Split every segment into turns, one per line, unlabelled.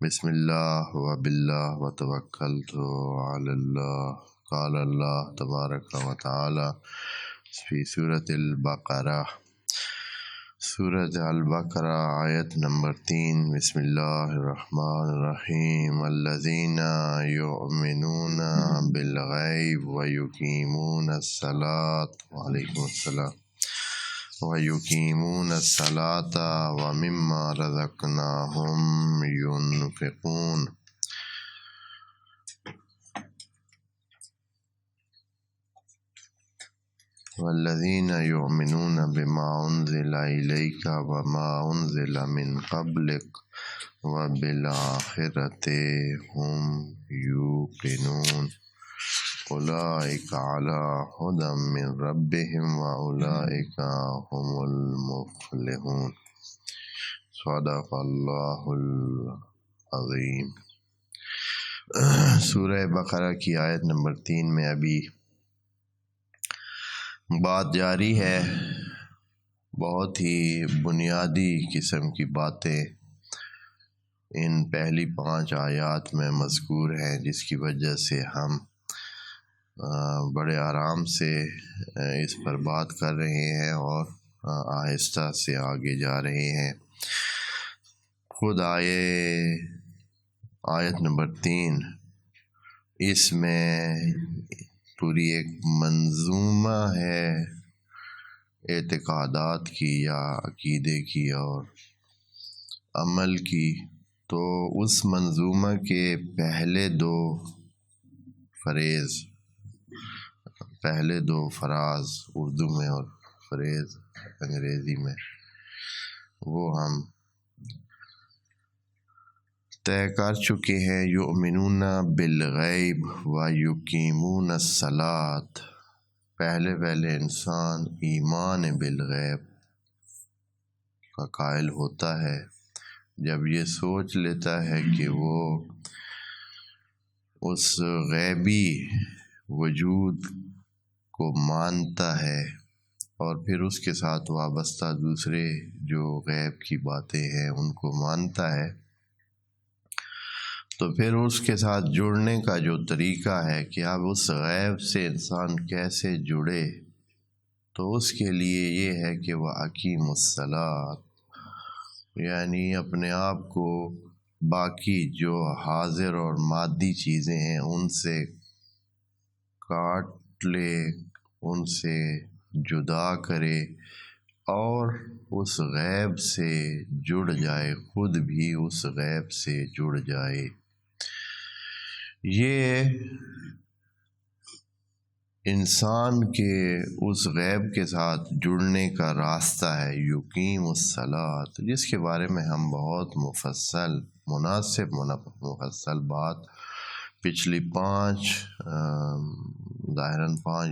بسم اللہ و باللہ و توکلت علی اللہ قال اللہ تبارک و تعالی فی سورۃ البقرہ، سورۃ البقرہ آیت نمبر 3۔ بسم اللہ الرحمن الرحیم۔ الذین یؤمنون بالغیب ویقیمون الصلاۃ، وعلیکم السلام، وَيُقِيمُونَ الصَّلَاةَ وَمِمَّا رَزَقْنَاهُمْ يُنْفِقُونَ۔ وَالَّذِينَ يُؤْمِنُونَ بِمَا أُنزِلَ إِلَيْكَ وَمَا أُنزِلَ مِن قَبْلِكَ وَبِالْآخِرَةِ هُمْ يُوقِنُونَ۔ أُولَئِكَ عَلَىٰ هُدًى مِّن رَّبِّهِمْ وَأُولَئِكَ هُمُ الْمُفْلِحُونَ۔ صدق اللہ العظیم۔ سورہ بقرہ کی آیت نمبر 3 میں ابھی بات جاری ہے۔ بہت ہی بنیادی قسم کی باتیں ان پہلی 5 آیات میں مذکور ہیں، جس کی وجہ سے ہم بڑے آرام سے اس پر بات کر رہے ہیں اور آہستہ سے آگے جا رہے ہیں۔ خود آیت نمبر 3، اس میں پوری ایک منظومہ ہے اعتقادات کی یا عقیدے کی اور عمل کی۔ تو اس منظومہ کے پہلے دو فراز اردو میں اور فریز انگریزی میں، وہ ہم طے کر چکے ہیں۔ یؤمنون بالغیب و یقیمون الصلاۃ، پہلے انسان ایمان بالغیب کا قائل ہوتا ہے جب یہ سوچ لیتا ہے کہ وہ اس غیبی وجود کو مانتا ہے اور پھر اس کے ساتھ وابستہ دوسرے جو غیب کی باتیں ہیں ان کو مانتا ہے، تو پھر اس کے ساتھ جڑنے کا جو طریقہ ہے کہ اب اس غیب سے انسان کیسے جڑے، تو اس کے لیے یہ ہے کہ وہ اقیم الصلاۃ، یعنی اپنے آپ کو باقی جو حاضر اور مادی چیزیں ہیں ان سے کاٹ لے، ان سے جدا کرے اور اس غیب سے جڑ جائے، خود بھی اس غیب سے جڑ جائے۔ یہ انسان کے اس غیب کے ساتھ جڑنے کا راستہ ہے، یقیم الصلاۃ، جس کے بارے میں ہم بہت مفصل بات پچھلی 5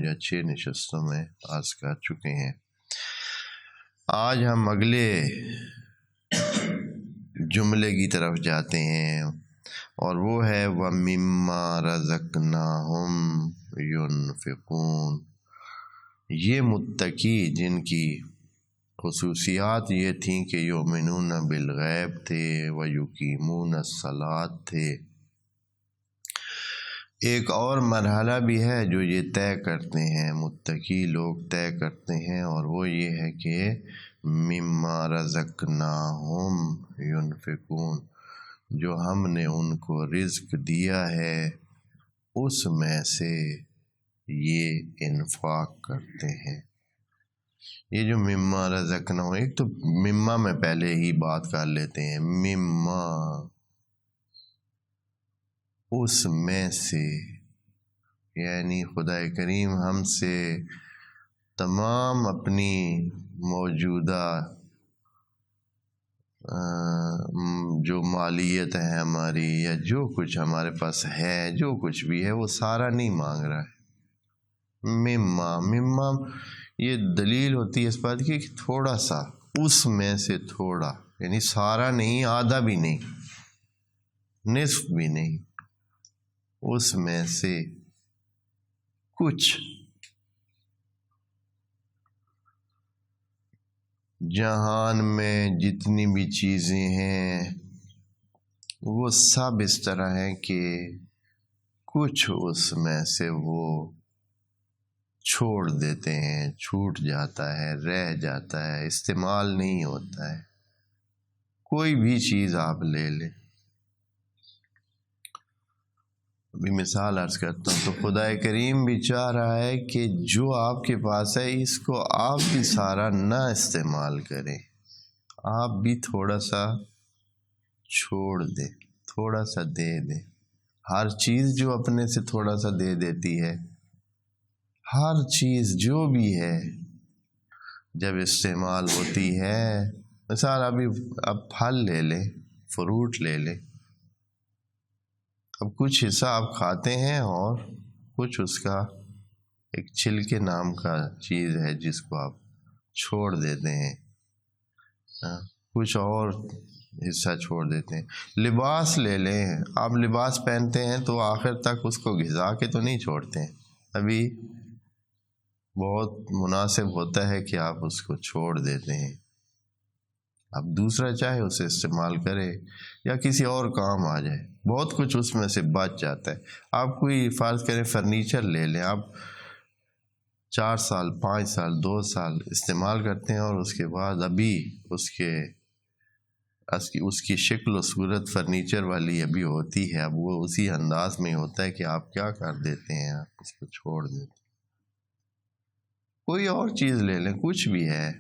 یا 6 نشستوں میں عرض کر چکے ہیں۔ آج ہم اگلے جملے کی طرف جاتے ہیں اور وہ ہے وَمِمَّا رَزَقْنَاهُمْ يُنْفِقُونَ۔ یہ متقی جن کی خصوصیات یہ تھیں کہ یؤمنون بالغیب تھے وَيُقِيمُونَ الصَّلَاةَ تھے، ایک اور مرحلہ بھی ہے جو یہ طے کرتے ہیں، متقی لوگ طے کرتے ہیں، اور وہ یہ ہے کہ مِمَّا رَزَقْنَاهُمْ يُنْفِقُونَ، جو ہم نے ان کو رزق دیا ہے اس میں سے یہ انفاق کرتے ہیں۔ یہ جو مِمَّا رَزَقْنَاهُمْ، ایک تو مِمَّا میں پہلے ہی بات کر لیتے ہیں، مِمَّا اس میں سے، یعنی خدا کریم ہم سے تمام اپنی موجودہ جو مالیت ہے ہماری یا جو کچھ ہمارے پاس ہے، جو کچھ بھی ہے وہ سارا نہیں مانگ رہا ہے۔ مما یہ دلیل ہوتی ہے اس بات کی کہ تھوڑا سا، اس میں سے تھوڑا، یعنی سارا نہیں، آدھا بھی نہیں، نصف بھی نہیں، اس میں سے کچھ۔ جہان میں جتنی بھی چیزیں ہیں وہ سب اس طرح ہیں کہ کچھ اس میں سے وہ چھوڑ دیتے ہیں، چھوٹ جاتا ہے، رہ جاتا ہے، استعمال نہیں ہوتا ہے۔ کوئی بھی چیز آپ لے لیں، ابھی مثال عرض کرتا ہوں، تو خدا کریم بھی چاہ رہا ہے کہ جو آپ کے پاس ہے اس کو آپ بھی سارا نہ استعمال کریں، آپ بھی تھوڑا سا چھوڑ دیں، تھوڑا سا دے دیں۔ ہر چیز جو اپنے سے تھوڑا سا دے دیتی ہے، ہر چیز جو بھی ہے جب استعمال ہوتی ہے، مثال اب پھل لے لیں، فروٹ لے لیں، اب کچھ حصہ آپ کھاتے ہیں اور کچھ اس کا ایک چھلکے نام کا چیز ہے جس کو آپ چھوڑ دیتے ہیں، کچھ اور حصہ چھوڑ دیتے ہیں۔ لباس لے لیں، آپ لباس پہنتے ہیں تو آخر تک اس کو گھسا کے تو نہیں چھوڑتے ہیں، ابھی بہت مناسب ہوتا ہے کہ آپ اس کو چھوڑ دیتے ہیں، اب دوسرا چاہے اسے استعمال کرے یا کسی اور کام آ جائے، بہت کچھ اس میں سے بچ جاتا ہے۔ آپ کوئی فرض کریں فرنیچر لے لیں، آپ 4 سال 5 سال 2 سال استعمال کرتے ہیں اور اس کے بعد ابھی اس کی شکل و صورت فرنیچر والی ابھی ہوتی ہے، اب وہ اسی انداز میں ہوتا ہے کہ آپ کیا کر دیتے ہیں، آپ اس کو چھوڑ دیتے ہیں۔ کوئی اور چیز لے لیں، کچھ بھی ہے،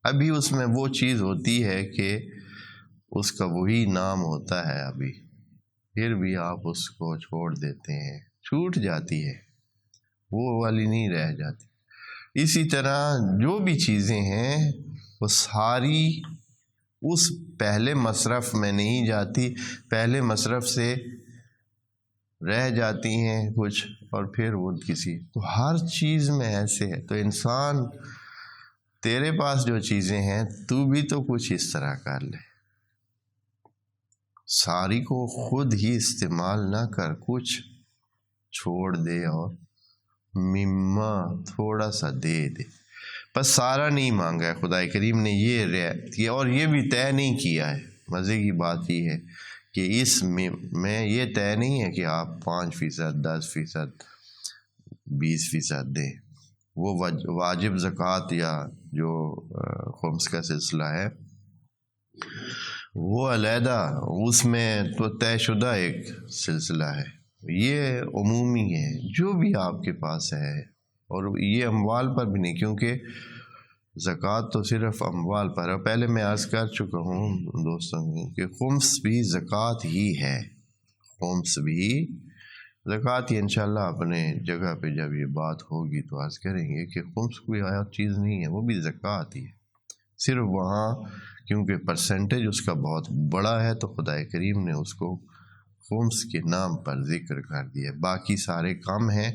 ابھی اس میں وہ چیز ہوتی ہے کہ اس کا وہی نام ہوتا ہے ابھی، پھر بھی آپ اس کو چھوڑ دیتے ہیں، چھوٹ جاتی ہے، وہ والی نہیں رہ جاتی۔ اسی طرح جو بھی چیزیں ہیں وہ ساری اس پہلے مصرف میں نہیں جاتی، پہلے مصرف سے رہ جاتی ہیں کچھ اور پھر وہ تو ہر چیز میں ایسے ہے۔ تو انسان، تیرے پاس جو چیزیں ہیں تو بھی تو کچھ اس طرح کر لے، ساری کو خود ہی استعمال نہ کر، کچھ چھوڑ دے اور مما تھوڑا سا دے دے، بس سارا نہیں مانگا ہے خدا کریم نے، یہ رعایت کیا اور یہ بھی طے نہیں کیا ہے۔ مزے کی بات یہ ہے کہ اس میں یہ طے نہیں ہے کہ آپ 5%، 10%، 20% دیں، وہ واجب زکوٰۃ یا جو خمس کا سلسلہ ہے وہ علیحدہ، اس میں تو طے شدہ ایک سلسلہ ہے، یہ عمومی ہے جو بھی آپ کے پاس ہے، اور یہ اموال پر بھی نہیں، کیونکہ زکوٰۃ تو صرف اموال پر ہے۔ پہلے میں عرض کر چکا ہوں دوستوں کہ خمس بھی زکوٰۃ ہی ہے، خمس بھی زکوٰۃ ہی، انشاءاللہ اپنے جگہ پہ جب یہ بات ہوگی تو عرض کریں گے کہ خمس کوئی آیا چیز نہیں ہے، وہ بھی زکوٰۃ ہی ہے، صرف وہاں کیونکہ پرسنٹیج اس کا بہت بڑا ہے تو خدا کریم نے اس کو خمس کے نام پر ذکر کر دیا، باقی سارے کم ہیں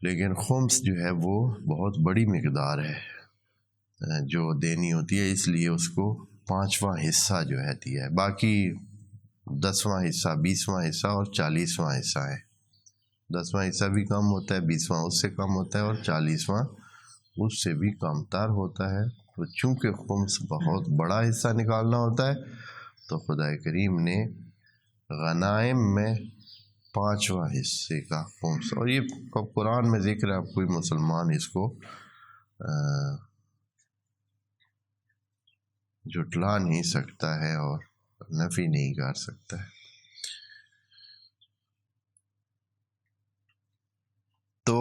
لیکن خمس جو ہے وہ بہت بڑی مقدار ہے جو دینی ہوتی ہے، اس لیے اس کو 5واں حصہ جو ہے دیا ہے، باقی 10واں حصہ، 20واں حصہ اور 40واں حصہ ہے۔ 10واں حصہ بھی کم ہوتا ہے، 20واں اس سے کم ہوتا ہے اور 40واں اس سے بھی کم تر ہوتا ہے۔ تو چونکہ خمس بہت بڑا حصہ نکالنا ہوتا ہے تو خدا کریم نے غنائم میں 5واں حصے کا خمس، اور یہ قرآن میں ذکر ہے، کوئی مسلمان اس کو جھٹلا نہیں سکتا ہے اور نفی نہیں کر سکتا ہے۔ تو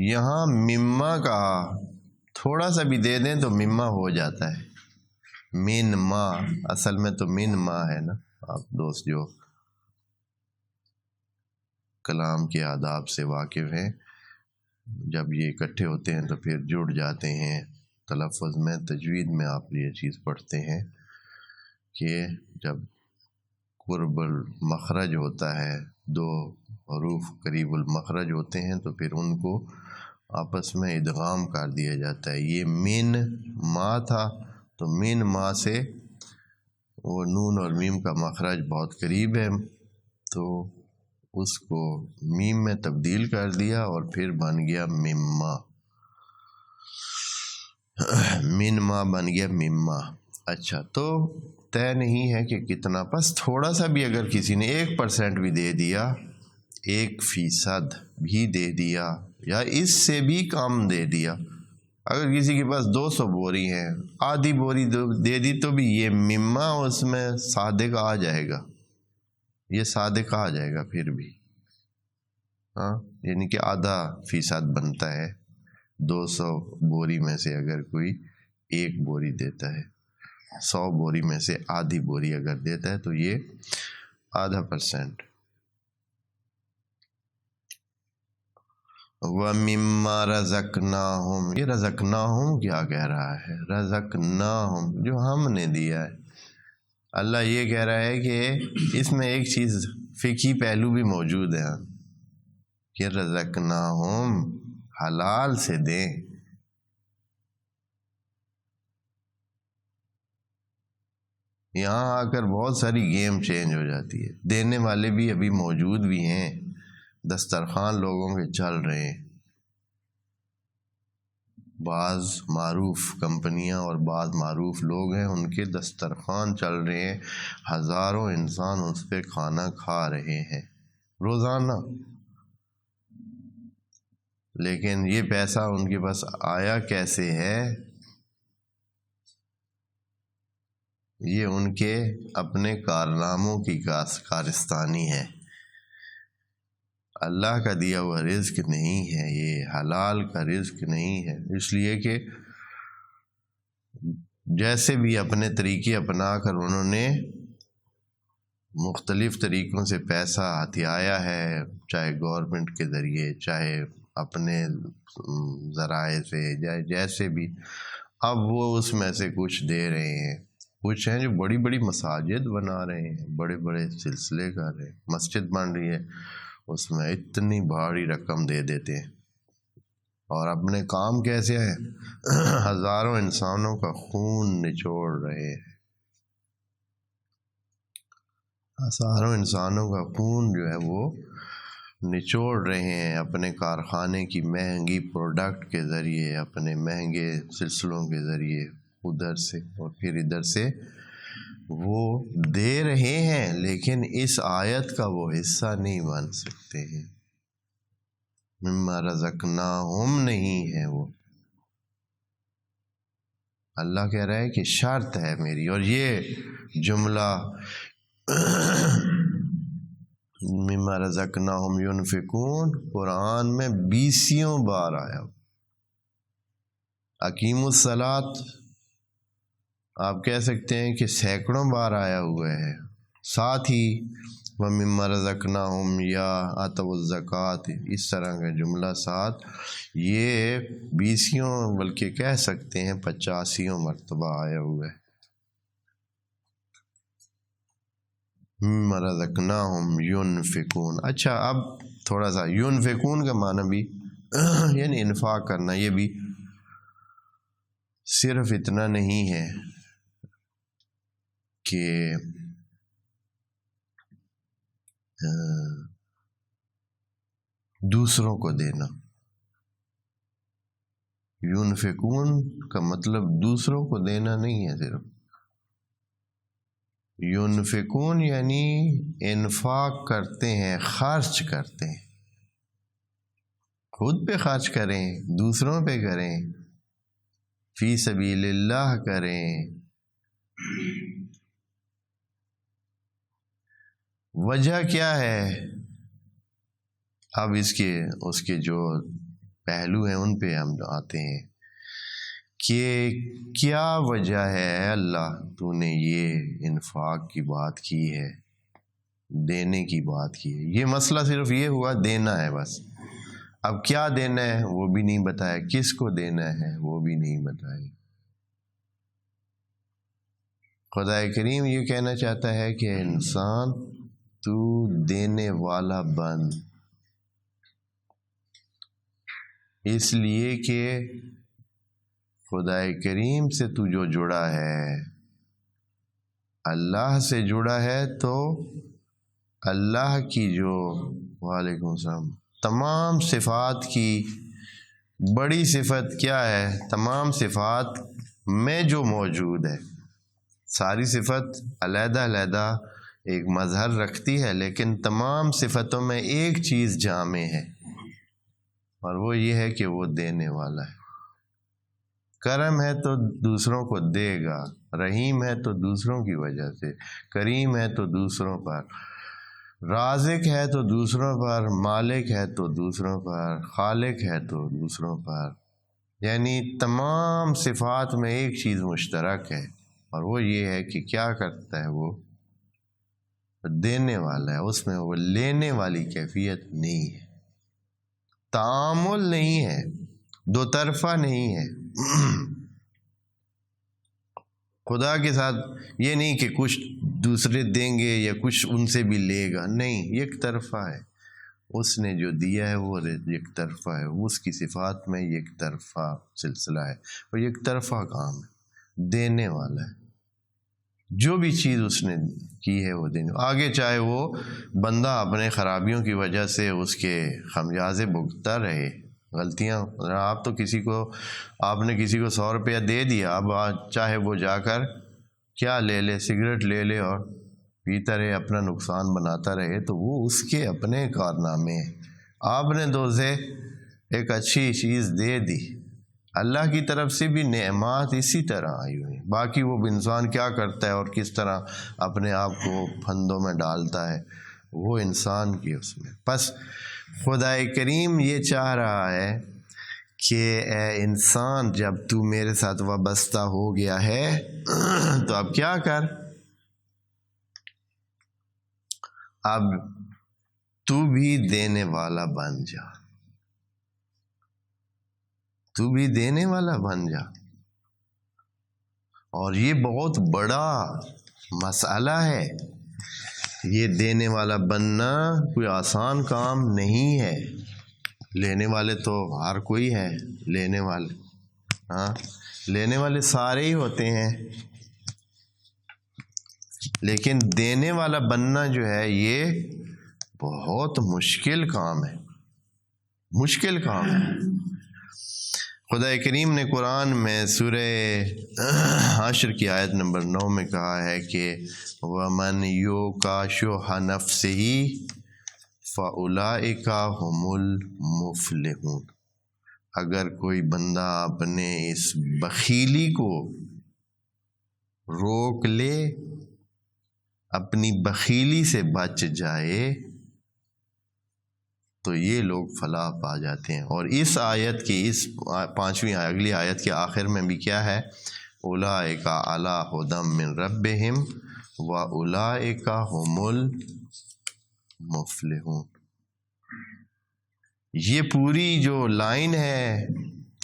یہاں مما کا تھوڑا سا بھی دے دیں تو مما ہو جاتا ہے، من ما، اصل میں تو من ما ہے نا، آپ دوست جو کلام کے آداب سے واقف ہیں، جب یہ اکٹھے ہوتے ہیں تو پھر جڑ جاتے ہیں، تلفظ میں تجوید میں آپ یہ چیز پڑھتے ہیں کہ جب قرب المخرج ہوتا ہے، 2 حروف قریب المخرج ہوتے ہیں تو پھر ان کو آپس میں ادغام کر دیا جاتا ہے۔ یہ من ما تھا تو من ما سے وہ نون اور میم کا مخرج بہت قریب ہے تو اس کو میم میں تبدیل کر دیا اور پھر بن گیا مما، من ما بن گیا مما۔ اچھا، تو طے نہیں ہے کہ کتنا، بس تھوڑا سا بھی اگر کسی نے 1% بھی دے دیا، 1% بھی دے دیا یا اس سے بھی کم دے دیا، اگر کسی کے پاس 200 بوری ہیں، آدھی بوری دے دی تو بھی یہ مما اس میں صادق آ جائے گا، یہ صادق آ جائے گا پھر بھی، ہاں، یعنی کہ آدھا فیصد بنتا ہے 200 بوری میں سے اگر کوئی 1 بوری دیتا ہے، 100 بوری میں سے آدھی بوری اگر دیتا ہے تو یہ ½ وَمِمَّا رَزَقْنَاهُمْ، یہ رزقناہم کیا کہہ رہا ہے؟ رزقناہم، جو ہم نے دیا ہے۔ اللہ یہ کہہ رہا ہے کہ اس میں ایک چیز فقہی پہلو بھی موجود ہے کہ رزقناہم، حلال سے دیں۔ یہاں آ کر بہت ساری گیم چینج ہو جاتی ہے، دینے والے بھی ابھی موجود بھی ہیں، دسترخوان لوگوں کے چل رہے ہیں، بعض معروف کمپنیاں اور بعض معروف لوگ ہیں، ان کے دسترخوان چل رہے ہیں، ہزاروں انسان اس پہ کھانا کھا رہے ہیں روزانہ، لیکن یہ پیسہ ان کے پاس آیا کیسے ہے؟ یہ ان کے اپنے کارناموں کی کارستانی ہے، اللہ کا دیا ہوا رزق نہیں ہے، یہ حلال کا رزق نہیں ہے، اس لیے کہ جیسے بھی اپنے طریقے اپنا کر انہوں نے مختلف طریقوں سے پیسہ ہتھیایا ہے، چاہے گورنمنٹ کے ذریعے، چاہے اپنے ذرائع سے، جیسے بھی، اب وہ اس میں سے کچھ دے رہے ہیں، کچھ ہیں جو بڑی بڑی مساجد بنا رہے ہیں، بڑے بڑے سلسلے کر رہے ہیں، مسجد بن رہی ہے، اس میں اتنی بھاری رقم دے دیتے ہیں، اور اپنے کام کیسے ہیں؟ ہزاروں انسانوں کا خون نچوڑ رہے ہیں، ہزاروں انسانوں کا خون جو ہے وہ نچوڑ رہے ہیں اپنے کارخانے کی مہنگی پروڈکٹ کے ذریعے، اپنے مہنگے سلسلوں کے ذریعے، ادھر سے اور پھر ادھر سے وہ دے رہے ہیں، لیکن اس آیت کا وہ حصہ نہیں بن سکتے ہیں، مما رزقناہم نہیں ہے وہ۔ اللہ کہہ رہا ہے کہ شرط ہے میری، اور یہ جملہ مما رزقناہم ينفقون قرآن میں 20 بار آیا، اقیم الصلاۃ آپ کہہ سکتے ہیں کہ سینکڑوں بار آیا ہوا ہے، ساتھ ہی وَمِمَّا رَزَقْنَاهُمْ یا آتَوُا الزَّکَاۃ، اس طرح کا جملہ ساتھ، یہ 20 بلکہ کہہ سکتے ہیں 85 مرتبہ آیا ہوا ہے۔ مِمَّا رَزَقْنَاهُمْ يُنْفِقُونَ، اچھا اب تھوڑا سا يُنْفِقُون کا معنی بھی یعنی انفاق کرنا، یہ بھی صرف اتنا نہیں ہے کہ دوسروں کو دینا، ينفقون کا مطلب دوسروں کو دینا نہیں ہے، صرف ينفقون یعنی انفاق کرتے ہیں، خرچ کرتے ہیں، خود پہ خرچ کریں، دوسروں پہ کریں، فی سبیل اللہ کریں۔ وجہ کیا ہے؟ اب اس کے جو پہلو ہیں ان پہ ہم آتے ہیں کہ کیا وجہ ہے اللہ تو نے یہ انفاق کی بات کی ہے، دینے کی بات کی ہے؟ یہ مسئلہ صرف یہ ہوا دینا ہے بس، اب کیا دینا ہے وہ بھی نہیں بتایا، کس کو دینا ہے وہ بھی نہیں بتایا۔ خدا کریم یہ کہنا چاہتا ہے کہ انسان تو دینے والا بن، اس لیے کہ خدا کریم سے تو جو جڑا ہے، اللہ سے جڑا ہے، تو اللہ کی جو وعلیکم السلام تمام صفات کی بڑی صفت کیا ہے؟ تمام صفات میں جو موجود ہے، ساری صفت علیحدہ علیحدہ ایک مظہر رکھتی ہے، لیکن تمام صفتوں میں ایک چیز جامع ہے، اور وہ یہ ہے کہ وہ دینے والا ہے۔ کرم ہے تو دوسروں کو دے گا، رحیم ہے تو دوسروں کی وجہ سے، کریم ہے تو دوسروں پر، رازق ہے تو دوسروں پر، مالک ہے تو دوسروں پر، خالق ہے تو دوسروں پر، یعنی تمام صفات میں ایک چیز مشترک ہے، اور وہ یہ ہے کہ کیا کرتا ہے، وہ دینے والا ہے، اس میں وہ لینے والی کیفیت نہیں ہے، تعامل نہیں ہے، دو طرفہ نہیں ہے۔ خدا کے ساتھ یہ نہیں کہ کچھ دوسرے دیں گے یا کچھ ان سے بھی لے گا، نہیں، یک طرفہ ہے، اس نے جو دیا ہے وہ یک طرفہ ہے، اس کی صفات میں یک طرفہ سلسلہ ہے، اور یک طرفہ کام ہے، دینے والا ہے، جو بھی چیز اس نے کی ہے وہ دینے، آگے چاہے وہ بندہ اپنے خرابیوں کی وجہ سے اس کے خمیازے بھگتتا رہے، غلطیاں، آپ نے کسی کو 100 روپیہ دے دیا، اب چاہے وہ جا کر کیا لے لے، سگریٹ لے لے اور پیتا رہے، اپنا نقصان بناتا رہے، تو وہ اس کے اپنے کارنامے ہیں۔ آپ نے تو اسے ایک اچھی چیز دے دی، اللہ کی طرف سے بھی نعمات اسی طرح آئی ہوئی، باقی وہ انسان کیا کرتا ہے اور کس طرح اپنے آپ کو پھندوں میں ڈالتا ہے، وہ انسان کی اس میں۔ پس خدا کریم یہ چاہ رہا ہے کہ اے انسان، جب تو میرے ساتھ وابستہ ہو گیا ہے تو اب کیا کر، اب تو بھی دینے والا بن جا، تو بھی دینے والا بن جا۔ اور یہ بہت بڑا مسئلہ ہے، یہ دینے والا بننا کوئی آسان کام نہیں ہے۔ لینے والے تو ہر کوئی ہے، لینے والے سارے ہی ہوتے ہیں، لیکن دینے والا بننا جو ہے یہ بہت مشکل کام ہے، مشکل کام ہے۔ خدا کریم نے قرآن میں سورہ حشر کی آیت نمبر 9 میں کہا ہے کہ وَمَنْ يُوقَ شُحَّ نَفْسِهِ فَأُولَئِكَ هُمُ الْمُفْلِحُونَ، اگر کوئی بندہ اپنے اس بخیلی کو روک لے، اپنی بخیلی سے بچ جائے، تو یہ لوگ فلاح پا جاتے ہیں۔ اور اس آیت کی، اس 5ویں اگلی آیت کے آخر میں بھی کیا ہے، اولئک علی ھدی من ربہم واولئک ھم المفلحون۔ یہ پوری جو لائن ہے،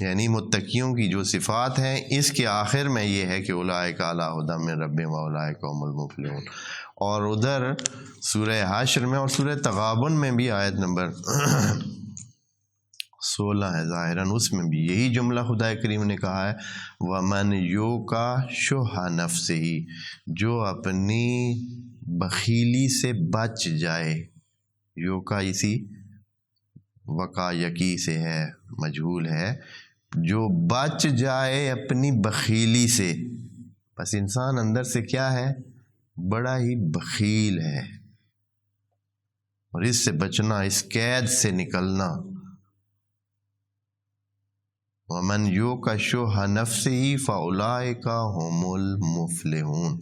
یعنی متقیوں کی جو صفات ہیں، اس کے آخر میں یہ ہے کہ اولئک علی ھدی من ربہم واولئک ھم المفلحون۔ اور ادھر سورہ حشر میں اور سورہ تغابن میں بھی آیت نمبر 16 ہے ظاہراً، اس میں بھی یہی جملہ خدا کریم نے کہا ہے، وَمَنْ يُوقَ شُحَّ نَفْسِهِ، جو اپنی بخیلی سے بچ جائے، یوکا اسی وقع یقی سے ہے، مجہول ہے، جو بچ جائے اپنی بخیلی سے۔ بس انسان اندر سے کیا ہے، بڑا ہی بخیل ہے، اور اس سے بچنا، اس قید سے نکلنا، وَمَنْ يُوقَ شُحَّ نَفْسِهِ فَأُولَئِكَ هُمُ الْمُفْلِحُونَ۔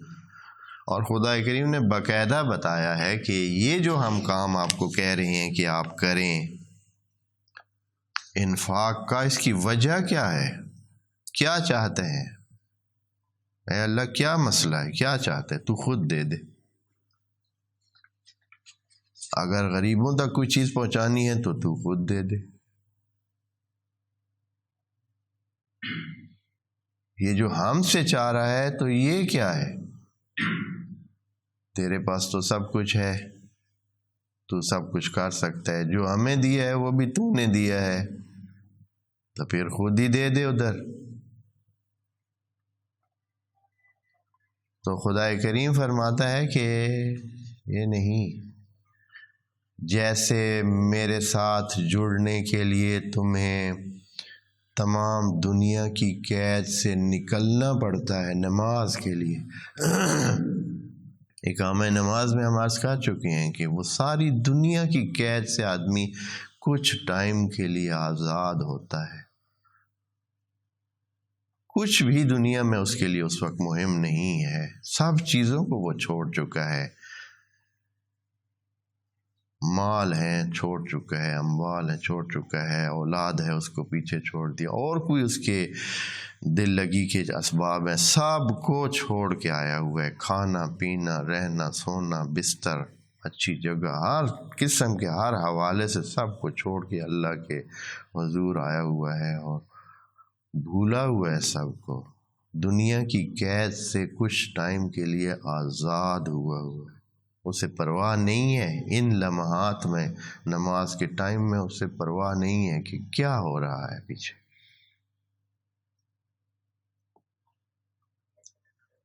اور خدا کریم نے باقاعدہ بتایا ہے کہ یہ جو ہم کام آپ کو کہہ رہے ہیں کہ آپ کریں، انفاق کا، اس کی وجہ کیا ہے، کیا چاہتے ہیں، اے اللہ کیا مسئلہ ہے، کیا چاہتے ہیں، تو خود دے دے۔ اگر غریبوں تک کوئی چیز پہنچانی ہے تو خود دے دے۔ یہ جو ہم سے چاہ رہا ہے تو یہ کیا ہے، تیرے پاس تو سب کچھ ہے، تو سب کچھ کر سکتا ہے، جو ہمیں دیا ہے وہ بھی تو نے دیا ہے، تو پھر خود ہی دے دے ادھر۔ تو خدا کریم فرماتا ہے کہ یہ نہیں، جیسے میرے ساتھ جڑنے کے لیے تمہیں تمام دنیا کی قید سے نکلنا پڑتا ہے نماز کے لیے۔ اقامہ نماز میں ہم عرض کر چکے ہیں کہ وہ ساری دنیا کی قید سے آدمی کچھ ٹائم کے لیے آزاد ہوتا ہے۔ کچھ بھی دنیا میں اس کے لیے اس وقت مہم نہیں ہے، سب چیزوں کو وہ چھوڑ چکا ہے۔ مال ہیں چھوڑ چکا ہے، اموال ہیں چھوڑ چکا ہے، اولاد ہے اس کو پیچھے چھوڑ دیا، اور کوئی اس کے دل لگی کے اسباب ہیں سب کو چھوڑ کے آیا ہوا ہے۔ کھانا پینا، رہنا سونا، بستر، اچھی جگہ، ہر قسم کے ہر حوالے سے سب کو چھوڑ کے اللہ کے حضور آیا ہوا ہے، اور بھولا ہوا ہے سب کو، دنیا کی قید سے کچھ ٹائم کے لیے آزاد ہوا ہے۔ اسے پرواہ نہیں ہے ان لمحات میں، نماز کے ٹائم میں اسے پرواہ نہیں ہے کہ کیا ہو رہا ہے پیچھے۔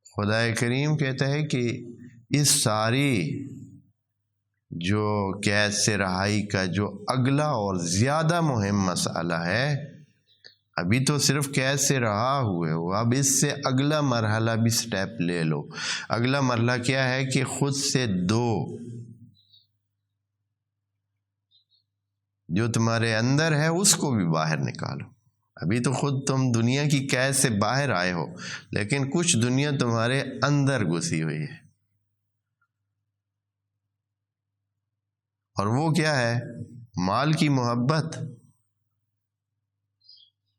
خدا کریم کہتا ہے کہ اس ساری جو قید سے رہائی کا جو اگلا اور زیادہ مہم مسئلہ ہے، ابھی تو صرف قید سے رہا ہوئے ہو، اب اس سے اگلا مرحلہ بھی سٹیپ لے لو۔ اگلا مرحلہ کیا ہے کہ خود سے دو، جو تمہارے اندر ہے اس کو بھی باہر نکالو۔ ابھی تو خود تم دنیا کی قید سے باہر آئے ہو، لیکن کچھ دنیا تمہارے اندر گھسی ہوئی ہے، اور وہ کیا ہے؟ مال کی محبت۔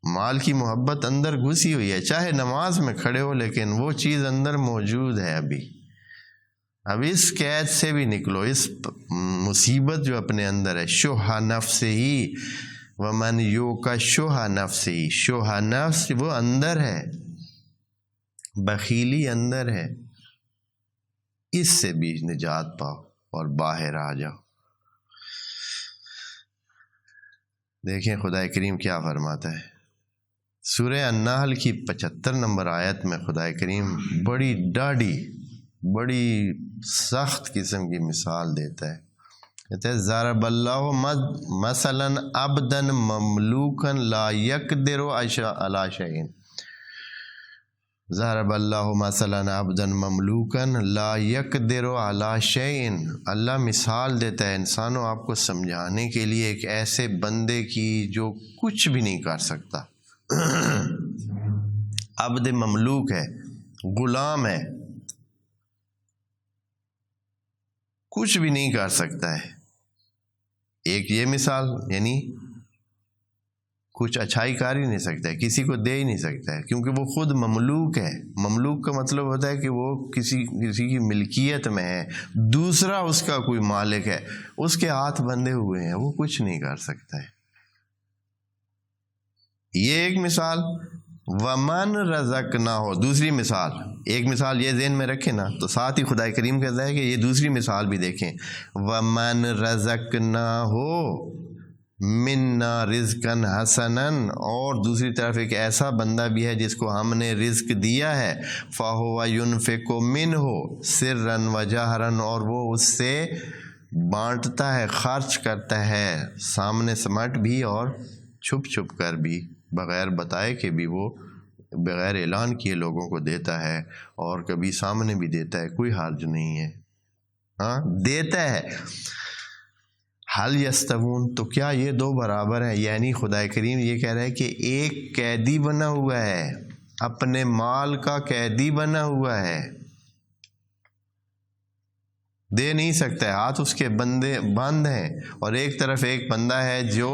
مال کی محبت اندر گھسی ہوئی ہے، چاہے نماز میں کھڑے ہو لیکن وہ چیز اندر موجود ہے۔ اب اس قید سے بھی نکلو، اس مصیبت جو اپنے اندر ہے، شح نفس ہی ومن یوک شح نفس ہی، شح نفس وہ اندر ہے، بخیلی اندر ہے، اس سے بھی نجات پاؤ اور باہر آ جاؤ۔ دیکھیں خدا کریم کیا فرماتا ہے سورہ النحل کی 75 نمبر آیت میں۔ خدا کریم بڑی ڈاڑھی، بڑی سخت قسم کی مثال دیتا ہے، کہتا ہے ضرب اللہ مثلا عبدا مملوکا لا یقدر علی شیء، ضرب اللہ مثلا عبدا مملوکا لا یقدر علی شیء۔ اللہ مثال دیتا ہے انسانوں آپ کو سمجھانے کے لیے ایک ایسے بندے کی جو کچھ بھی نہیں کر سکتا۔ عبد مملوک ہے، غلام ہے، کچھ بھی نہیں کر سکتا ہے۔ ایک یہ مثال، یعنی کچھ اچھائی کر ہی نہیں سکتا ہے، کسی کو دے ہی نہیں سکتا ہے، کیونکہ وہ خود مملوک ہے۔ مملوک کا مطلب ہوتا ہے کہ وہ کسی کی ملکیت میں ہے، دوسرا اس کا کوئی مالک ہے، اس کے ہاتھ بندھے ہوئے ہیں، وہ کچھ نہیں کر سکتا ہے۔ یہ ایک مثال۔ ومن رزقناہ، دوسری مثال۔ ایک مثال یہ ذہن میں رکھیں نا، تو ساتھ ہی خدا کریم کہتا ہے کہ یہ دوسری مثال بھی دیکھیں۔ ومن رزقناہ منا رزقا حسنا، اور دوسری طرف ایک ایسا بندہ بھی ہے جس کو ہم نے رزق دیا ہے، فَهُوَ يُنْفِقُ مِنْهُ سِرًّا وَجَهْرًا، اور وہ اس سے بانٹتا ہے، خرچ کرتا ہے، سامنے سمٹ بھی اور چھپ چھپ کر بھی، بغیر بتائے کہ بھی وہ بغیر اعلان کیے لوگوں کو دیتا ہے، اور کبھی سامنے بھی دیتا ہے، کوئی حرج نہیں ہے، ہاں دیتا ہے۔ حل یستوون، تو کیا یہ دو برابر ہیں؟ یعنی خدا کریم یہ کہہ رہا ہے کہ ایک قیدی بنا ہوا ہے، اپنے مال کا قیدی بنا ہوا ہے، دے نہیں سکتا ہے، ہاتھ اس کے بندے بند ہیں، اور ایک طرف ایک بندہ ہے جو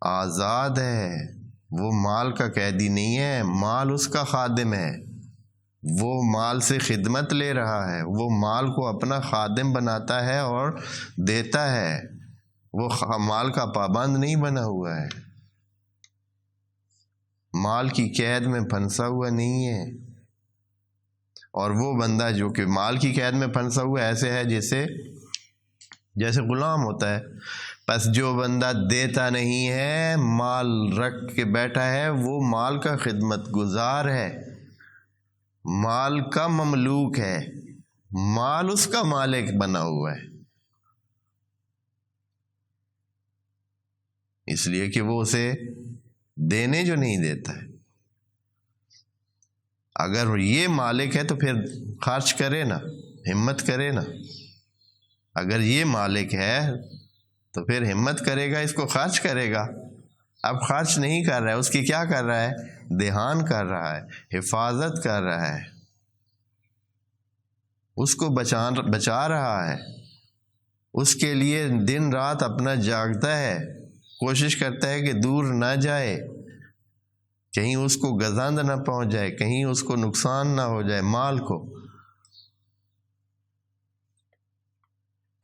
آزاد ہے، وہ مال کا قیدی نہیں ہے، مال اس کا خادم ہے، وہ مال سے خدمت لے رہا ہے، وہ مال کو اپنا خادم بناتا ہے اور دیتا ہے، وہ مال کا پابند نہیں بنا ہوا ہے، مال کی قید میں پھنسا ہوا نہیں ہے۔ اور وہ بندہ جو کہ مال کی قید میں پھنسا ہوا ایسے ہے جیسے غلام ہوتا ہے، بس جو بندہ دیتا نہیں ہے، مال رکھ کے بیٹھا ہے، وہ مال کا خدمت گزار ہے، مال کا مملوک ہے، مال اس کا مالک بنا ہوا ہے، اس لیے کہ وہ اسے دینے جو نہیں دیتا ہے۔ اگر یہ مالک ہے تو پھر خرچ کرے نا، ہمت کرے نا۔ اگر یہ مالک ہے تو پھر ہمت کرے گا، اس کو خرچ کرے گا۔ اب خرچ نہیں کر رہا ہے، اس کی کیا کر رہا ہے؟ دھیان کر رہا ہے، حفاظت کر رہا ہے، اس کو بچا رہا ہے، اس کے لیے دن رات اپنا جاگتا ہے، کوشش کرتا ہے کہ دور نہ جائے، کہیں اس کو گزند نہ پہنچ جائے، کہیں اس کو نقصان نہ ہو جائے مال کو۔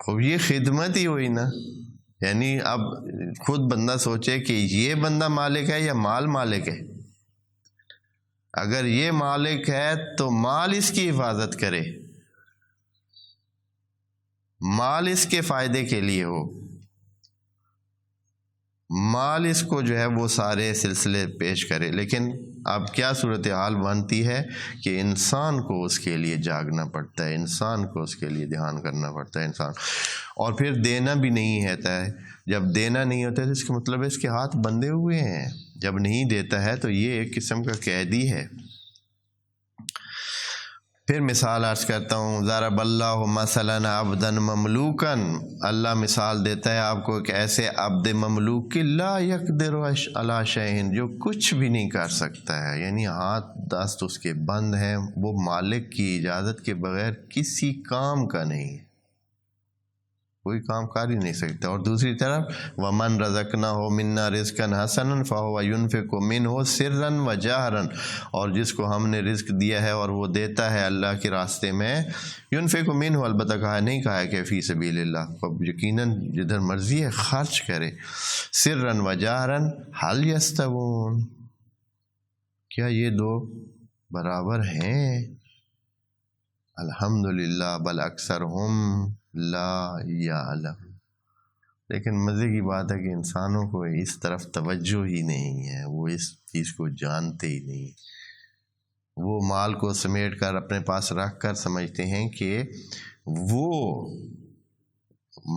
خوب یہ خدمت ہی ہوئی نا۔ یعنی اب خود بندہ سوچے کہ یہ بندہ مالک ہے یا مال مالک ہے۔ اگر یہ مالک ہے تو مال اس کی حفاظت کرے، مال اس کے فائدے کے لیے ہو، مال اس کو جو ہے وہ سارے سلسلے پیش کرے۔ لیکن اب کیا صورتحال بنتی ہے کہ انسان کو اس کے لیے جاگنا پڑتا ہے، انسان کو اس کے لیے دھیان کرنا پڑتا ہے انسان، اور پھر دینا بھی نہیں ہوتا ہے۔ جب دینا نہیں ہوتا ہے تو اس کا مطلب ہے اس کے ہاتھ بندھے ہوئے ہیں۔ جب نہیں دیتا ہے تو یہ ایک قسم کا قیدی ہے۔ پھر مثال عرض کرتا ہوں، ضرب اللہ مثلا عبدا مملوکا، اللہ مثال دیتا ہے آپ کو ایک ایسے عبد مملوک کی لا یقدر علی شیء، جو کچھ بھی نہیں کر سکتا ہے، یعنی ہاتھ دست اس کے بند ہیں، وہ مالک کی اجازت کے بغیر کسی کام کا نہیں ہے، کوئی کام کر ہی نہیں سکتا۔ اور دوسری طرف وَمَن رَزَقْنَاهُ مِنَّا رِزْقًا حَسَنًا فَهُوَ يُنْفِقُ مِنْهُ سِرًّا وَجَهْرًا، اور جس کو ہم نے رزق دیا ہے اور وہ دیتا ہے اللہ کے راستے میں، يُنْفِقُ مِنْهُ، البتہ نہیں کہا ہے کہ فی سبیل اللہ، یقیناً جدھر مرضی ہے خرچ کرے، سِرًّا وَجَهْرًا هَلْ يَسْتَوُونَ، کیا یہ دو برابر ہیں؟ الحمدللہ بل اکثرہم لا یعلم۔ لیکن مزے کی بات ہے کہ انسانوں کو اس طرف توجہ ہی نہیں ہے، وہ اس چیز کو جانتے ہی نہیں۔ وہ مال کو سمیٹ کر اپنے پاس رکھ کر سمجھتے ہیں کہ وہ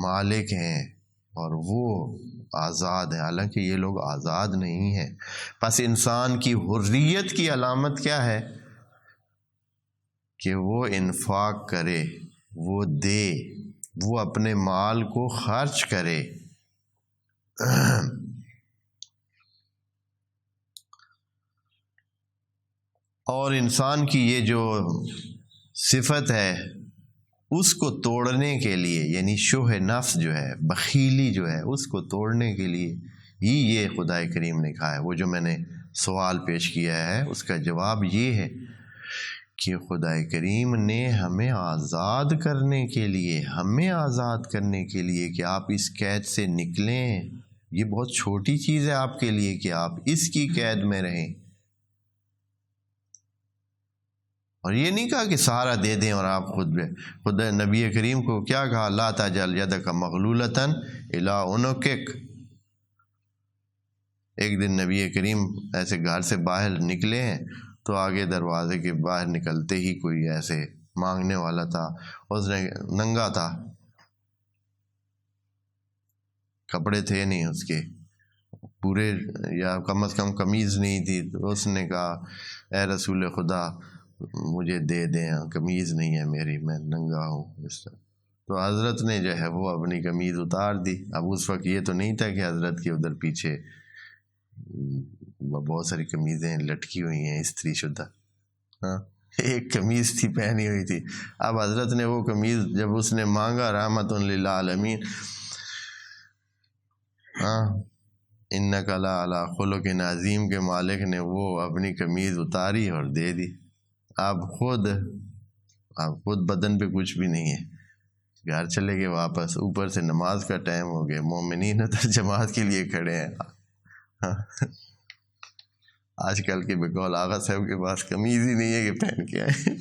مالک ہیں اور وہ آزاد ہیں، حالانکہ یہ لوگ آزاد نہیں ہیں۔ پس انسان کی حریت کی علامت کیا ہے؟ کہ وہ انفاق کرے، وہ دے، وہ اپنے مال کو خرچ کرے۔ اور انسان کی یہ جو صفت ہے اس کو توڑنے کے لیے، یعنی شح نفس جو ہے، بخیلی جو ہے، اس کو توڑنے کے لیے ہی یہ خدا کریم نے کہا ہے۔ وہ جو میں نے سوال پیش کیا ہے اس کا جواب یہ ہے کہ خدا کریم نے ہمیں آزاد کرنے کے لیے، کہ آپ اس قید سے نکلیں۔ یہ بہت چھوٹی چیز ہے آپ کے لیے کہ آپ اس کی قید میں رہیں، اور یہ نہیں کہا کہ سہارا دے دیں اور آپ خود نبی کریم کو کیا کہا؟ لا تجعل یدک مغلولۃ الی عنقک۔ ایک دن نبی کریم ایسے گھر سے باہر نکلے ہیں تو آگے دروازے کے باہر نکلتے ہی کوئی ایسے مانگنے والا تھا، اس نے ننگا تھا، کپڑے تھے نہیں اس کے پورے، یا کم از کم قمیض نہیں تھی، تو اس نے کہا اے رسول خدا مجھے دے دیں، قمیض نہیں ہے میری، میں ننگا ہوں۔ اس طرح تو حضرت نے جو ہے وہ اپنی قمیض اتار دی۔ اب اس وقت یہ تو نہیں تھا کہ حضرت کے ادھر پیچھے بہت ساری قمیضیں لٹکی ہوئی ہیں استری شدہ، ہاں ایک قمیض تھی پہنی ہوئی تھی۔ اب حضرت نے وہ قمیض جب اس نے مانگا رحمت للعالمین، ہاں انک لعلی خلق عظیم کے مالک نے وہ اپنی قمیض اتاری اور دے دی۔ اب خود بدن پہ کچھ بھی نہیں ہے، گھر چلے گئے واپس، اوپر سے نماز کا ٹائم ہو گیا، مومنین ادھر جماعت کے لیے کھڑے ہیں۔ آج کل کے بقول آغا صاحب کے پاس قمیض ہی نہیں ہے کہ پہن کے آئے۔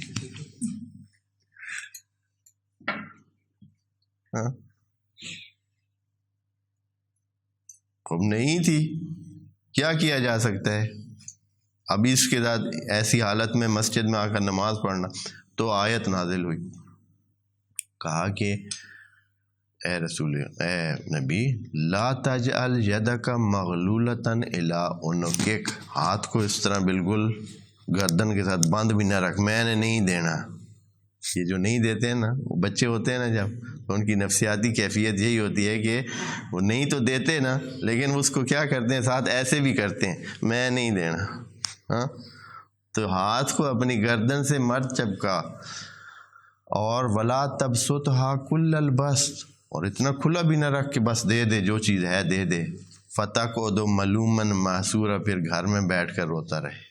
خب نہیں تھی، کیا کیا جا سکتا ہے؟ ابھی اس کے بعد ایسی حالت میں مسجد میں آ کر نماز پڑھنا، تو آیت نازل ہوئی، کہا کہ اے رسول اے نبی لا تجعل یدک مغلولۃ الی عنقک، ہاتھ کو اس طرح بالکل گردن کے ساتھ بند بھی نہ رکھ، میں نے نہیں دینا۔ یہ جو نہیں دیتے ہیں نا، وہ بچے ہوتے ہیں نا جب، تو ان کی نفسیاتی کیفیت یہی ہوتی ہے کہ وہ نہیں تو دیتے نا، لیکن اس کو کیا کرتے ہیں، ساتھ ایسے بھی کرتے ہیں، میں نہیں دینا۔ ہاں، تو ہاتھ کو اپنی گردن سے مت چپکا، اور ولا تبسطھا کل البسط، اور اتنا کھلا بھی نہ رکھ کہ بس دے دے، جو چیز ہے دے دے، فتقعد ملوما محسورا، پھر گھر میں بیٹھ کر روتا رہے۔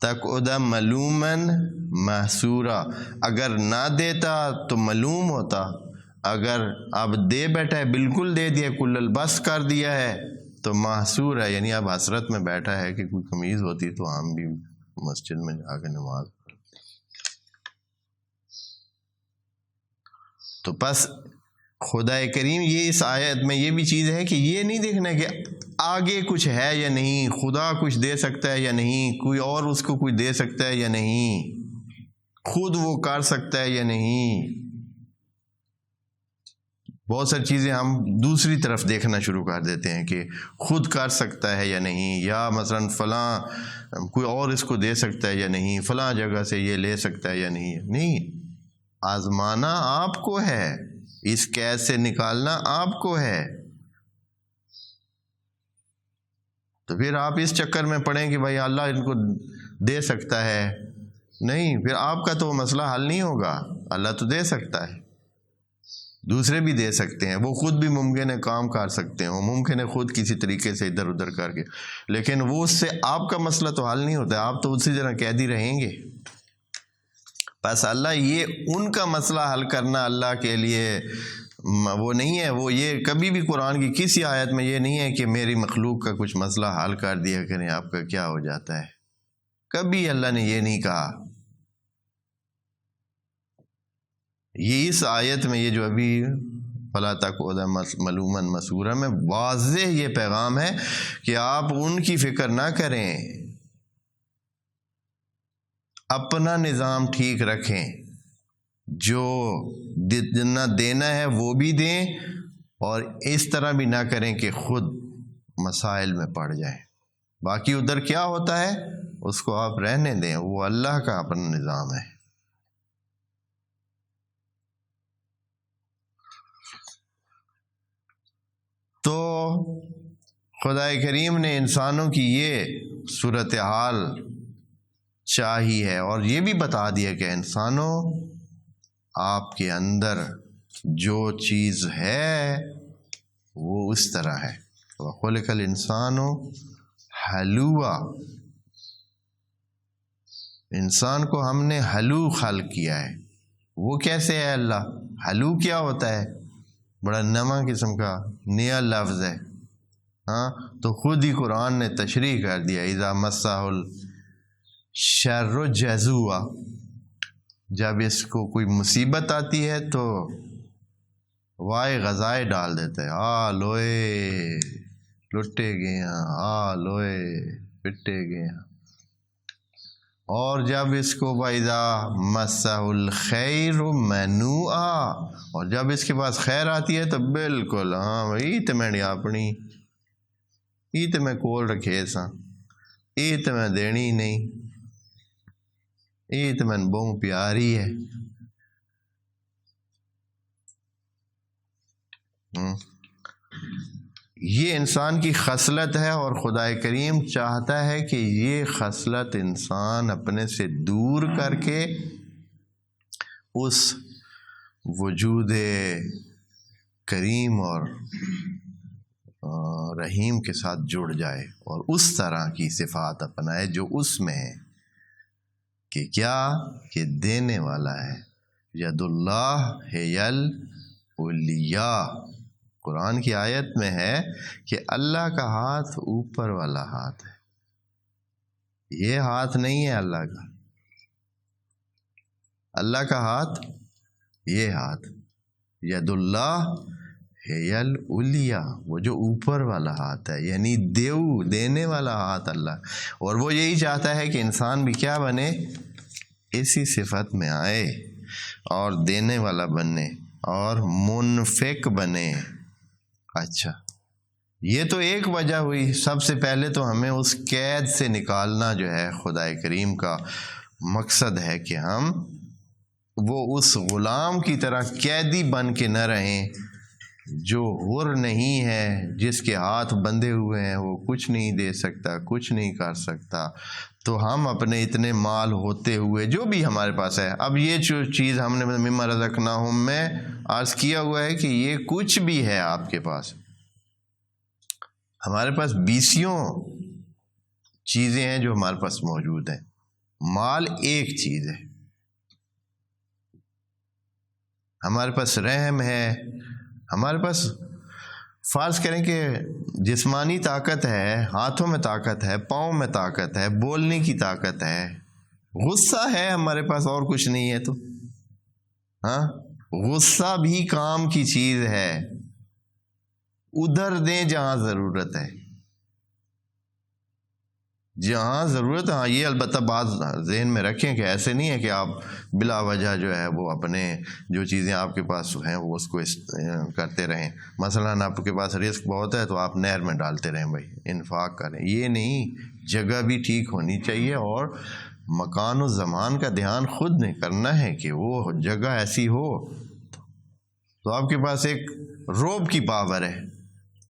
تقعد ملوما محسورا، اگر نہ دیتا تو ملوم ہوتا، اگر اب دے بیٹھا ہے، بالکل دے دیا، کل البس کر دیا ہے، تو محسور ہے، یعنی اب حسرت میں بیٹھا ہے کہ کوئی قمیض ہوتی تو ہم بھی مسجد میں جا کے نماز پڑھتے۔ تو پس خدا کریم یہ اس آیت میں یہ بھی چیز ہے کہ یہ نہیں دیکھنا کہ آگے کچھ ہے یا نہیں، خدا کچھ دے سکتا ہے یا نہیں، کوئی اور اس کو کچھ دے سکتا ہے یا نہیں، خود وہ کر سکتا ہے یا نہیں۔ بہت ساری چیزیں ہم دوسری طرف دیکھنا شروع کر دیتے ہیں کہ خود کر سکتا ہے یا نہیں، یا مثلا فلاں کوئی اور اس کو دے سکتا ہے یا نہیں، فلاں جگہ سے یہ لے سکتا ہے یا نہیں۔ نہیں، آزمانا آپ کو ہے، اس قید سے نکالنا آپ کو ہے۔ تو پھر آپ اس چکر میں پڑیں کہ بھائی اللہ ان کو دے سکتا ہے، نہیں، پھر آپ کا تو مسئلہ حل نہیں ہوگا۔ اللہ تو دے سکتا ہے، دوسرے بھی دے سکتے ہیں، وہ خود بھی ممکن ہے کام کر سکتے ہیں، وہ ممکن ہے خود کسی طریقے سے ادھر ادھر کر کے، لیکن وہ اس سے آپ کا مسئلہ تو حل نہیں ہوتا ہے، آپ تو اسی طرح قیدی رہیں گے۔ بس اللہ یہ ان کا مسئلہ حل کرنا اللہ کے لیے وہ نہیں ہے، وہ یہ کبھی بھی قرآن کی کسی آیت میں یہ نہیں ہے کہ میری مخلوق کا کچھ مسئلہ حل کر دیا کریں، آپ کا کیا ہو جاتا ہے، کبھی اللہ نے یہ نہیں کہا۔ یہ اس آیت میں یہ جو ابھی فلا تقعد ملوما محسورا میں واضح یہ پیغام ہے کہ آپ ان کی فکر نہ کریں، اپنا نظام ٹھیک رکھیں، جو جتنا دینا ہے وہ بھی دیں، اور اس طرح بھی نہ کریں کہ خود مسائل میں پڑ جائیں۔ باقی ادھر کیا ہوتا ہے اس کو آپ رہنے دیں، وہ اللہ کا اپنا نظام ہے۔ تو خدا کریم نے انسانوں کی یہ صورتحال چاہی ہے، اور یہ بھی بتا دیا کہ انسانوں آپ کے اندر جو چیز ہے وہ اس طرح ہے۔ وَخُلِقَ الْإِنسَانُ هَلُوعًا، انسان کو ہم نے ہلو خلق کیا ہے۔ وہ کیسے ہے اللہ؟ ہلو کیا ہوتا ہے؟ بڑا نواں قسم کا نیا لفظ ہے، ہاں، تو خود ہی قرآن نے تشریح کر دیا، اذا مسہ الشر جزوعا، جب اس کو کوئی مصیبت آتی ہے تو وائے غذائے ڈال دیتا ہے، آ لوئے لٹے گئے ہیں، آ لوئے پٹے گئے ہیں۔ اور جب اس کو وَإِذَا مَسَّهُ الْخَيْرُ مَنُوعًا، اور جب اس کے پاس خیر آتی ہے تو بالکل ہاں بھائی تو میں اپنی یہ تو میں کول رکھے سا، یہ تو میں دینی نہیں، یہ تو میں بہت پیاری ہے۔ یہ انسان کی خصلت ہے، اور خدا کریم چاہتا ہے کہ یہ خصلت انسان اپنے سے دور کر کے اس وجود کریم اور رحیم کے ساتھ جڑ جائے، اور اس طرح کی صفات اپنائے جو اس میں ہے، کہ کیا کہ دینے والا ہے۔ ید اللہ ہی العلیٰ، قرآن کی آیت میں ہے کہ اللہ کا ہاتھ اوپر والا ہاتھ ہے، یہ ہاتھ نہیں ہے اللہ کا، اللہ کا ہاتھ یہ ہاتھ، ید اللہ ہی العلیٰ، وہ جو اوپر والا ہاتھ ہے، یعنی دینے والا ہاتھ اللہ، اور وہ یہی چاہتا ہے کہ انسان بھی کیا بنے، اسی صفت میں آئے اور دینے والا بنے اور منفق بنے۔ اچھا، یہ تو ایک وجہ ہوئی۔ سب سے پہلے تو ہمیں اس قید سے نکالنا جو ہے خدا کریم کا مقصد ہے کہ ہم وہ اس غلام کی طرح قیدی بن کے نہ رہیں جو حر نہیں ہے، جس کے ہاتھ بندھے ہوئے ہیں، وہ کچھ نہیں دے سکتا، کچھ نہیں کر سکتا۔ تو ہم اپنے اتنے مال ہوتے ہوئے جو بھی ہمارے پاس ہے، اب یہ جو چیز ہم نے مما رزقناہم میں عرض کیا ہوا ہے کہ یہ کچھ بھی ہے آپ کے پاس، ہمارے پاس بیسیوں چیزیں ہیں جو ہمارے پاس موجود ہیں، مال ایک چیز ہے۔ ہمارے پاس رحم ہے، ہمارے پاس فرض کریں کہ جسمانی طاقت ہے، ہاتھوں میں طاقت ہے، پاؤں میں طاقت ہے، بولنے کی طاقت ہے، غصہ ہے ہمارے پاس، اور کچھ نہیں ہے تو ہاں، غصہ بھی کام کی چیز ہے، ادھر دیں جہاں ضرورت ہے، جہاں ضرورت ہے۔ ہاں، یہ البتہ بات ذہن میں رکھیں کہ ایسے نہیں ہے کہ آپ بلا وجہ جو ہے وہ اپنے جو چیزیں آپ کے پاس ہیں وہ اس کو کرتے رہیں۔ مثلاً آپ کے پاس رزق بہت ہے تو آپ نہر میں ڈالتے رہیں، بھائی انفاق کریں، یہ نہیں، جگہ بھی ٹھیک ہونی چاہیے اور مکان و زمان کا دھیان خود نے کرنا ہے کہ وہ جگہ ایسی ہو تو آپ کے پاس ایک روب کی پاور ہے،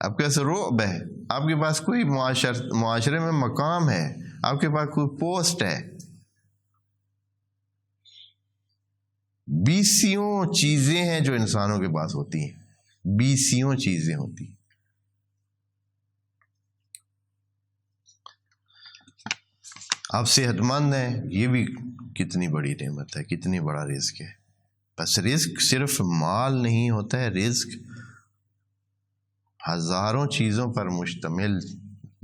آپ کے پاس روب ہے، آپ کے پاس کوئی معاشرے میں مقام ہے، آپ کے پاس کوئی پوسٹ ہے۔ بیسیوں چیزیں ہیں جو انسانوں کے پاس ہوتی ہیں، بیسیوں چیزیں ہوتی ہیں۔ آپ صحت مند ہیں، یہ بھی کتنی بڑی نعمت ہے، کتنی بڑا رزق ہے۔ بس رزق صرف مال نہیں ہوتا ہے، رزق ہزاروں چیزوں پر مشتمل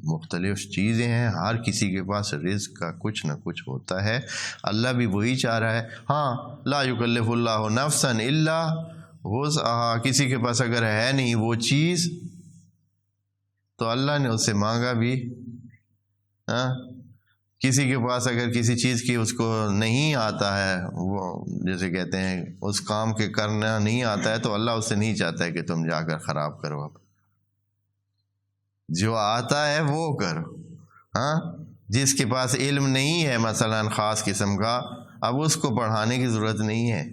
مختلف چیزیں ہیں، ہر کسی کے پاس رزق کا کچھ نہ کچھ ہوتا ہے۔ اللہ بھی وہی چاہ رہا ہے، ہاں، لا یکلف اللہ نفسا الا وسعہا، کسی کے پاس اگر ہے نہیں وہ چیز تو اللہ نے اس سے مانگا بھی، کسی کے پاس اگر کسی چیز کی اس کو نہیں آتا ہے، وہ جیسے کہتے ہیں اس کام کے کرنا نہیں آتا ہے تو اللہ اس سے نہیں چاہتا ہے کہ تم جا کر خراب کرو، اب جو آتا ہے وہ کرو۔ ہاں، جس کے پاس علم نہیں ہے مثلاً خاص قسم کا، اب اس کو پڑھانے کی ضرورت نہیں ہے،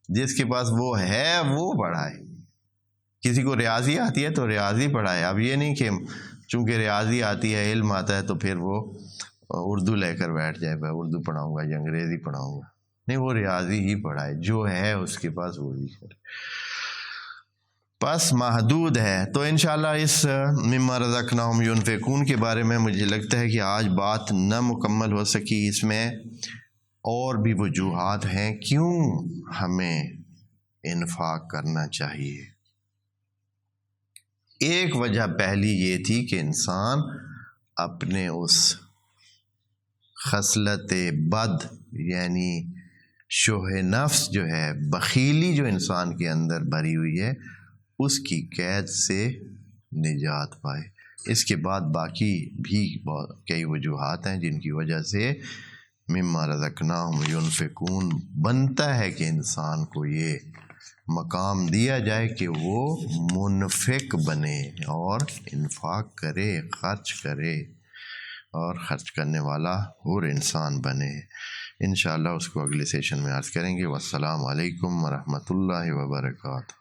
جس کے پاس وہ ہے وہ پڑھائے۔ کسی کو ریاضی آتی ہے تو ریاضی پڑھائے، اب یہ نہیں کہ چونکہ ریاضی آتی ہے، علم آتا ہے تو پھر وہ اردو لے کر بیٹھ جائے، میں اردو پڑھاؤں گا یا انگریزی پڑھاؤں گا، نہیں، وہ ریاضی ہی پڑھائے، جو ہے اس کے پاس وہی کرے، بس محدود ہے۔ تو انشاءاللہ اس مما رزقناہم ينفقون کے بارے میں مجھے لگتا ہے کہ آج بات نہ مکمل ہو سکی، اس میں اور بھی وجوہات ہیں کیوں ہمیں انفاق کرنا چاہیے۔ ایک وجہ پہلی یہ تھی کہ انسان اپنے اس خصلت بد یعنی شوہ نفس جو ہے، بخیلی جو انسان کے اندر بھری ہوئی ہے، اس کی قید سے نجات پائے۔ اس کے بعد باقی بھی کئی وجوہات ہیں جن کی وجہ سے مما رزقناہم ينفقون بنتا ہے کہ انسان کو یہ مقام دیا جائے کہ وہ منفق بنے اور انفاق کرے، خرچ کرے اور خرچ کرنے والا اور انسان بنے۔ انشاءاللہ اس کو اگلے سیشن میں عرض کریں گے۔ والسلام علیکم ورحمۃ اللہ وبرکاتہ۔